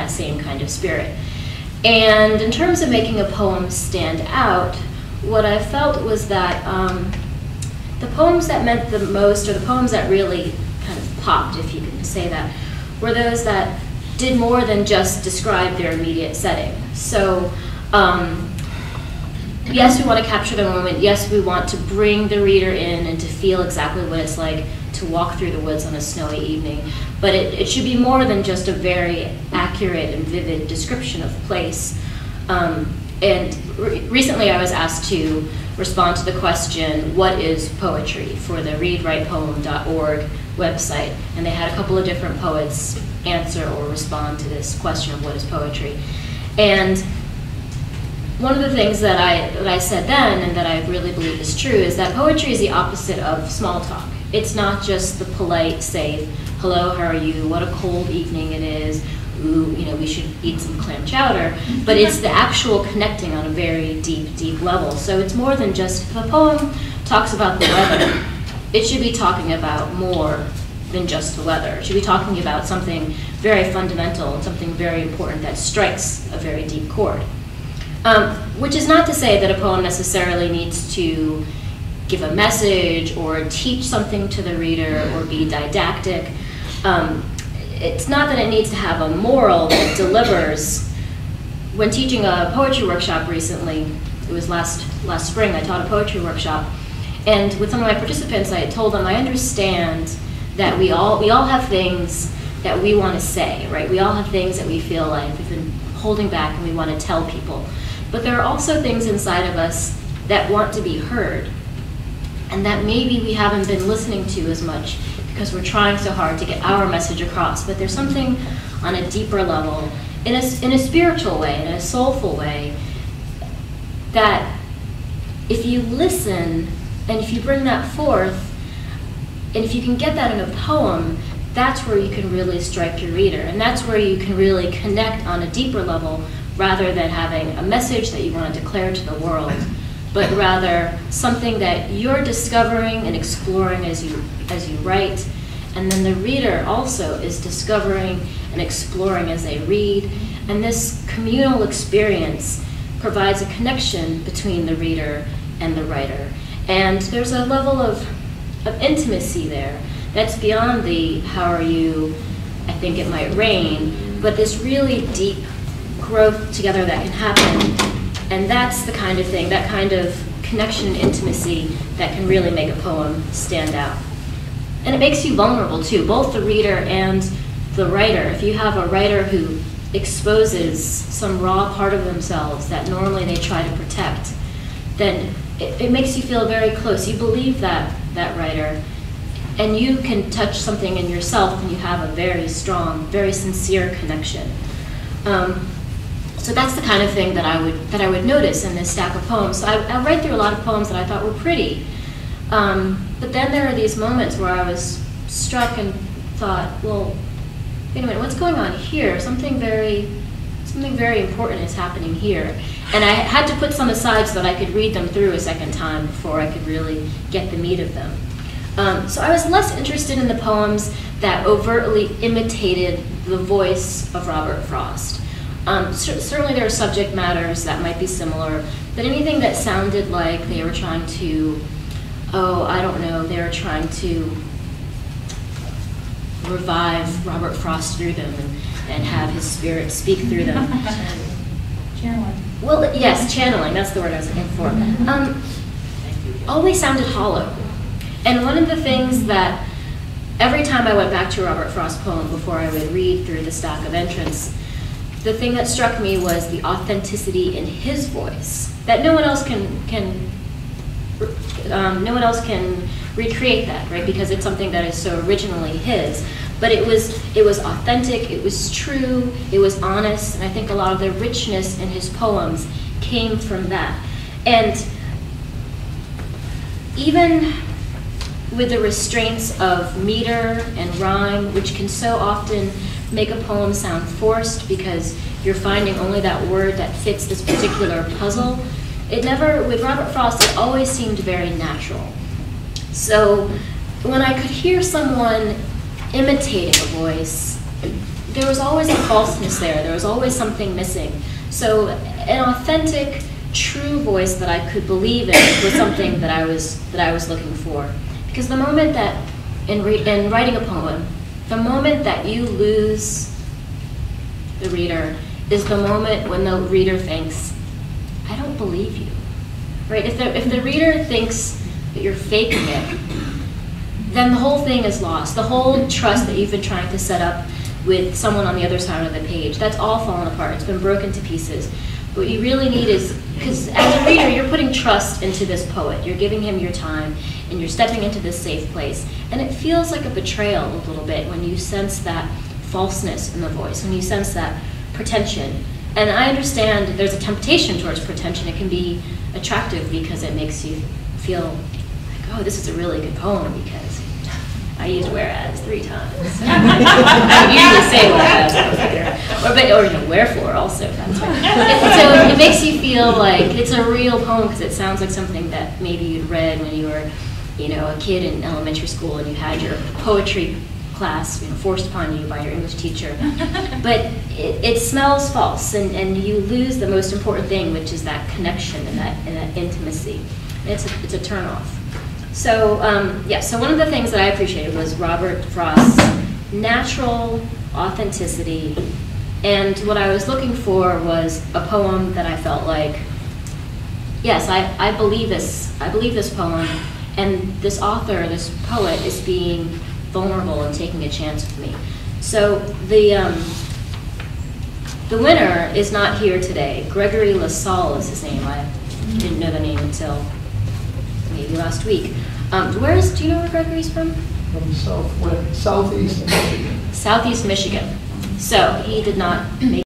that same kind of spirit. And in terms of making a poem stand out, what I felt was that the poems that meant the most, or the poems that really kind of popped, if you can say that, were those that did more than just describe their immediate setting. So, yes, we want to capture the moment. Yes, we want to bring the reader in and to feel exactly what it's like to walk through the woods on a snowy evening. But it should be more than just a very accurate and vivid description of place. Recently I was asked to respond to the question, what is poetry, for the readwritepoem.org website. And they had a couple of different poets answer or respond to this question of what is poetry. And one of the things that I said then, and that I really believe is true, is that poetry is the opposite of small talk. It's not just the polite, say, hello, how are you, what a cold evening it is, ooh, you know, we should eat some clam chowder, but it's the actual connecting on a very deep, deep level. So it's more than just, if a poem talks about the weather, it should be talking about more than just the weather. It should be talking about something very fundamental, something very important that strikes a very deep chord. Which is not to say that a poem necessarily needs to give a message or teach something to the reader or be didactic. It's not that it needs to have a moral that delivers. When teaching a poetry workshop recently, it was last spring, I taught a poetry workshop, and with some of my participants I told them I understand that we all have things that we want to say, right? We all have things that we feel like we've been holding back and we want to tell people. But there are also things inside of us that want to be heard, and that maybe we haven't been listening to as much because we're trying so hard to get our message across. But there's something on a deeper level, in a spiritual way, in a soulful way, that if you listen and if you bring that forth, and if you can get that in a poem, that's where you can really strike your reader, and that's where you can really connect on a deeper level, rather than having a message that you want to declare to the world, but rather something that you're discovering and exploring as you write, and then the reader also is discovering and exploring as they read, and this communal experience provides a connection between the reader and the writer. And there's a level of intimacy there that's beyond the how are you, I think it might rain, but this really deep growth together that can happen. And that's the kind of thing, that kind of connection and intimacy that can really make a poem stand out. And it makes you vulnerable too, both the reader and the writer. If you have a writer who exposes some raw part of themselves that normally they try to protect, then it makes you feel very close. You believe that writer, and you can touch something in yourself and you have a very strong, very sincere connection. So that's the kind of thing that I would notice in this stack of poems. So I read through a lot of poems that I thought were pretty, but then there are these moments where I was struck and thought, well, wait a minute, what's going on here? Something very important is happening here. And I had to put some aside so that I could read them through a second time before I could really get the meat of them. So I was less interested in the poems that overtly imitated the voice of Robert Frost. Certainly there are subject matters that might be similar, but anything that sounded like they were trying to, they were trying to revive Robert Frost through them and have his spirit speak through them. Channeling. Well, yes, channeling, that's the word I was looking for. Always sounded hollow. And one of the things that every time I went back to a Robert Frost poem before I would read through the stack of entrants, the thing that struck me was the authenticity in his voice, that no one else can recreate that, right? Because it's something that is so originally his. But it was authentic, it was true, it was honest, and I think a lot of the richness in his poems came from that. And even with the restraints of meter and rhyme, which can so often make a poem sound forced because you're finding only that word that fits this particular puzzle, with Robert Frost, it always seemed very natural. So when I could hear someone imitating a voice, there was always a falseness there. There was always something missing. So an authentic, true voice that I could believe in was something that I was looking for. Because the moment that in writing a poem, the moment that you lose the reader is the moment when the reader thinks, I don't believe you. Right? If the reader thinks that you're faking it, then the whole thing is lost. The whole trust that you've been trying to set up with someone on the other side of the page, that's all fallen apart. It's been broken to pieces. What you really need is, because as a reader, you're putting trust into this poet. You're giving him your time, and you're stepping into this safe place. And it feels like a betrayal a little bit when you sense that falseness in the voice, when you sense that pretension. And I understand there's a temptation towards pretension. It can be attractive because it makes you feel like, oh, this is a really good poem because I used whereas 3 times. I usually say whereas, or you know, wherefore also. That's right. So it makes you feel like it's a real poem because it sounds like something that maybe you'd read when you were, you know, a kid in elementary school and you had your poetry class, you know, forced upon you by your English teacher. But it smells false, and you lose the most important thing, which is that connection and that intimacy. And it's a turnoff. So yeah, so one of the things that I appreciated was Robert Frost's natural authenticity, and what I was looking for was a poem that I felt like, yes, I believe this poem, and this author, this poet, is being vulnerable and taking a chance with me. So the winner is not here today. Gregory LaSalle is his name. I didn't know the name until maybe last week. Do you know where Gregory's from? From southeast Michigan. Southeast Michigan. So he did not make